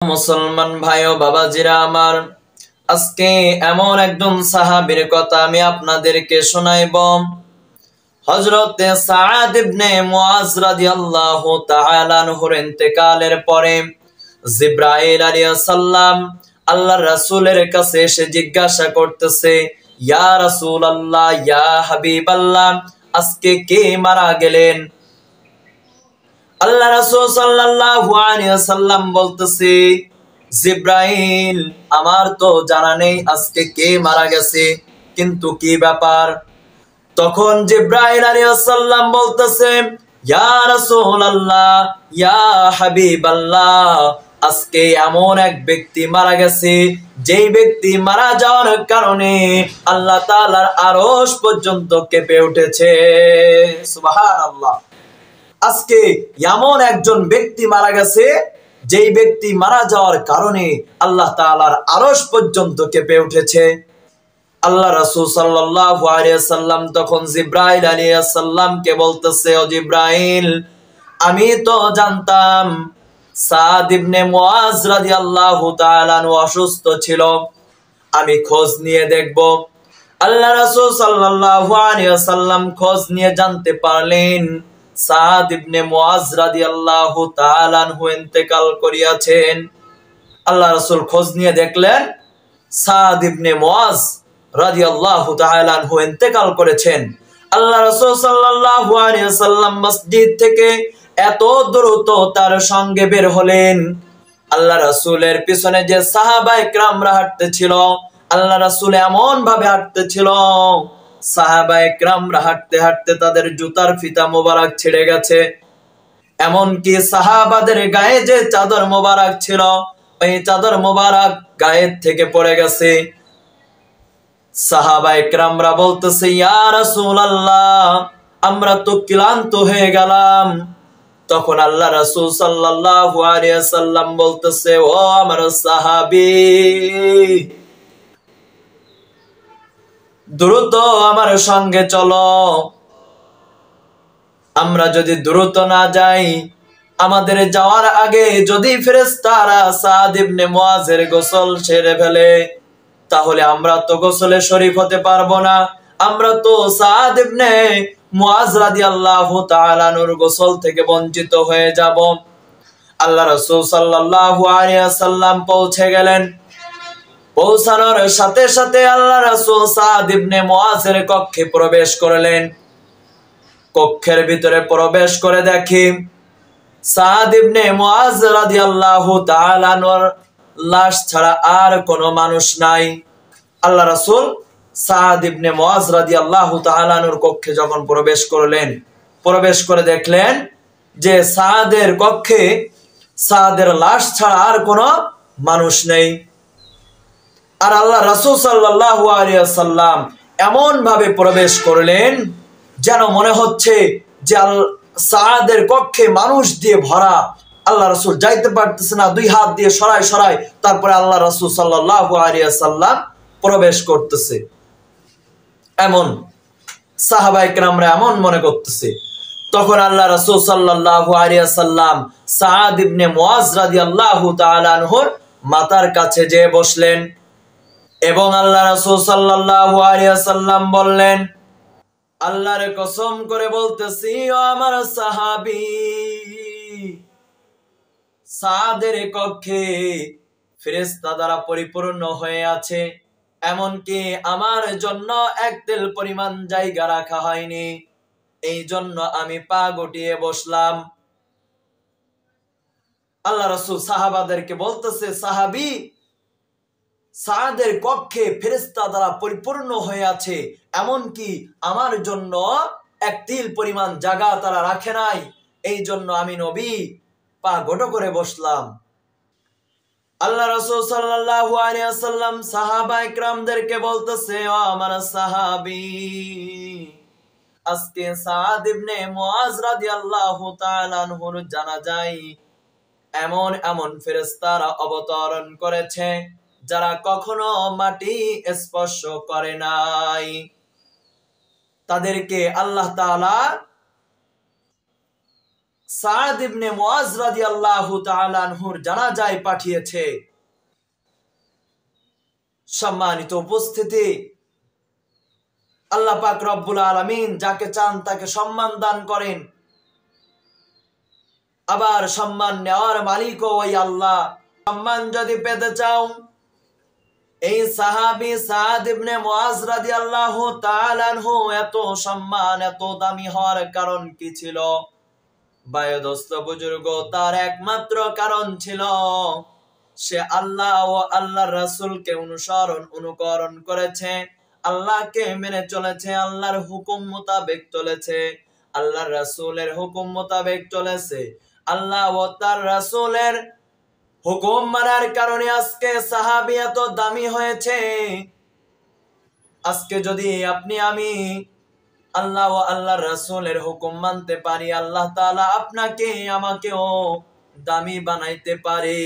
মুসলমান ভাই ও বাবাজিরা আমার, আজকে এমন একজন সাহাবীর কথা আমি আপনাদেরকে শোনাইব। হযরতে সাআদ ইবনে মুআজ রাদিয়াল্লাহু তাআলা আনহুর ইন্তেকালের পরে জিবরাইল আলাইহিস সালাম আল্লাহর রাসূলের কাছে এসে জিজ্ঞাসা করতেছে, ইয়া রাসূলুল্লাহ, ইয়া হাবিবাল্লাহ, আজকে কে মারা গেলেন? আল্লাহ রাসূল সাল্লাল্লাহু আলাইহি ওয়াসাল্লাম বলতেছে, জিবরাইল, আমার তো জানা নেই আজকে কে মারা গেছে, কিন্তু কি ব্যাপার? তখন জিবরাইল আলাইহিস সালাম বলতেছে, ইয়া রাসূলুল্লাহ, ইয়া হাবিবাল্লাহ, আজকে এমন এক ব্যক্তি মারা গেছে যেই ব্যক্তি মারা যাওয়ার কারণে আল্লাহ তাআলার আরশ পর্যন্ত কেঁপে উঠেছে। সুবহানাল্লাহ। আজকে এমন একজন ব্যক্তি মারা গেছে যেই ব্যক্তি মারা যাওয়ার কারণে আল্লাহ তাআলার আরশ পর্যন্ত কেঁপে উঠেছে। আল্লাহ রাসূল সাল্লাল্লাহু আলাইহি ওয়াসাল্লাম তখন জিবরাইল আলাইহিস সালামকে বলতেছে, ও জিবরাইল, আমি তো জানতাম সাদ ইবনে মুআজ রাদিয়াল্লাহু তাআলা আনহু অসুস্থ ছিল, আমি খোঁজ নিয়ে দেখব। আল্লাহ রাসূল সাল্লাল্লাহু আলাইহি ওয়াসাল্লাম খোঁজ নিয়ে জানতে পারলেন সাদ ইবনে মুআজ রাদিয়াল্লাহু তাআলা আনহু ইন্তেকাল করিয়াছেন। আল্লাহ রাসূল খোঁজ নিয়ে দেখলেন সাদ ইবনে মুআজ রাদিয়াল্লাহু তাআলা আনহু ইন্তেকাল করেছেন। আল্লাহ রাসূল সাল্লাল্লাহু আলাইহি ওয়াসাল্লাম মসজিদ থেকে এত দ্রুত তার সঙ্গে বের হলেন। আল্লাহ রাসূলের পিছনে যে সাহাবায়ে কেরামরা হাঁটতেছিল, আল্লাহ রাসূল এমন ভাবে হাঁটতেছিল, সাহাবায়ে কেরামরা হাঁটতে হাঁটতে তাদের জুতার ফিতা মোবারক ছিঁড়ে গেছে। এমনকি সাহাবাদের গায়ে যে চাদর মোবারক ছিল, ওই চাদর মোবারক গায়ের থেকে পড়ে গেছে। সাহাবায়ে কেরামরা বলতেছে, ইয়া রাসূলুল্লাহ, আমরা তো ক্লান্ত হয়ে গেলাম। তখন আল্লাহ রাসূল সাল্লাল্লাহু আলাইহি ওয়াসাল্লাম বলতেছে, ও আমার সাহাবী, দ্রুত আমার সঙ্গে চলো। আমরা যদি দ্রুত না যাই, আমাদের যাওয়ার আগে যদি ফেরেশতারা সাদ ইবনে মুআজের গোসল সেরে ফেলে, তাহলে আমরা তো গোসলে শরীক হতে পারবো না। আমরা তো সাদ ইবনে মুআজ রাদিয়াল্লাহু তাআলা আনহুর গোসল থেকে বঞ্চিত হয়ে যাব। আল্লাহ রাসূল সাল্লাল্লাহু আলাইহি ওয়াসাল্লাম পৌঁছে গেলেন। পৌঁছানোর সাথে সাথে আল্লাহ রাসূল সাদ ইবনে মুআজের কক্ষে প্রবেশ করলেন। কক্ষের ভিতরে প্রবেশ করে দেখি সাদ ইবনে মুআজ রাদিয়াল্লাহু তাআলা আনহুর লাশ ছাড়া আর কোনো মানুষ নাই। আল্লাহ রাসূল সাদ ইবনে মুআজ রাদিয়াল্লাহু তাআলা আনহুর কক্ষে যখন প্রবেশ করলেন, প্রবেশ করে দেখলেন যে সাদের কক্ষে সাদের লাশ ছাড়া আর কোনো মানুষ নেই। আর আল্লাহ রাসূল সাল্লাল্লাহু আলাইহি ওয়াসাল্লাম এমন ভাবে প্রবেশ করলেন যেন মনে হচ্ছে যে সাদের কক্ষে মানুষ দিয়ে ভরা। আল্লাহ রাসূল যাইতে পারতেছে না, দুই হাত দিয়ে সরায় সরায় তারপরে আল্লাহ রাসূল সাল্লাল্লাহু আলাইহি ওয়াসাল্লাম প্রবেশ করতেছে। এমন সাহাবায়ে কেরামরা এমন মনে করতেছে। তখন আল্লাহ রাসূল সাল্লাল্লাহু আলাইহি ওয়াসাল্লাম সাদ ইবনে মুআজ রাদিয়াল্লাহু তাআলা আনহুর মাথার কাছে যেয়ে বসলেন এবং আল্লাহ রাসূল সাল্লাল্লাহু আলাইহি ওয়াসাল্লাম বললেন, আল্লাহর কসম করে বলতেছি, ও আমার সাহাবী, সাদের কক্ষে ফেরেশতা দ্বারা পরিপূর্ণ হয়ে আছে। এমনকি আমার জন্য এক তেল পরিমাণ জায়গা রাখা হয়নি, এই জন্য আমি পা গুটিয়ে বসলাম। আল্লাহ রাসূল সাহাবাদেরকে বলতেছে, সাহাবী, সাদের কক্ষে ফেরেশতা দ্বারা পরিপূর্ণ হয়ে আছে, এমনকি আমার জন্য এক তিল পরিমাণ জায়গা তারা রাখে নাই, এই জন্য আমি নবী পা গোটো করে বসলাম। আল্লাহ রাসূল সাল্লাল্লাহু আলাইহি ওয়াসাল্লাম সাহাবায়ে কেরামদেরকে বলতেছে, ও আমার সাহাবী, আজকে সাদ ইবনে মুআজ রাদিয়াল্লাহু তাআলা আনহুর জানাজায় এমন এমন ফেরেশতারা অবতরণ করেছে যারা কখনো মাটি স্পর্শ করে নাই। তাদেরকে আল্লাহ তাআলা সাদ ইবনে মুআজ রাদিয়াল্লাহু তাআলা আনহুর জানাজায় পাঠিয়েছে। সম্মানিত উপস্থিতি, আল্লাহ পাক রব্বুল আলামিন যাকে চান তাকে সম্মান দান করেন, আবার সম্মান নেওয়ার মালিকও ওই আল্লাহ। সম্মান যদি পেতে চাও, এই সাহাবী সাদ ইবনে মুআজ রাদিয়াল্লাহু তাআলা আনহু এত সম্মান, এত দামি হওয়ার কারণ কি ছিল? বায়দস্ত বুজুর্গ, তার একমাত্র কারণ ছিল সে আল্লাহ ও আল্লাহর রাসূলকে অনুকরণ করেছে, আল্লাহকে মেনে চলেছে, আল্লাহর হুকুম মোতাবেক চলেছে, আল্লাহর রাসূলের হুকুম মোতাবেক চলেছে। আল্লাহ ও তার রাসূলের হুকুম মানার কারণে আজকে সাহাবী এত দামি হয়েছে। আজকে যদি আপনি আমি আল্লাহ ও আল্লাহর রাসূলের হুকুম মানতে পারি, আল্লাহ তাআলা আপনাকে আমাকেও দামি বানাইতে পারে।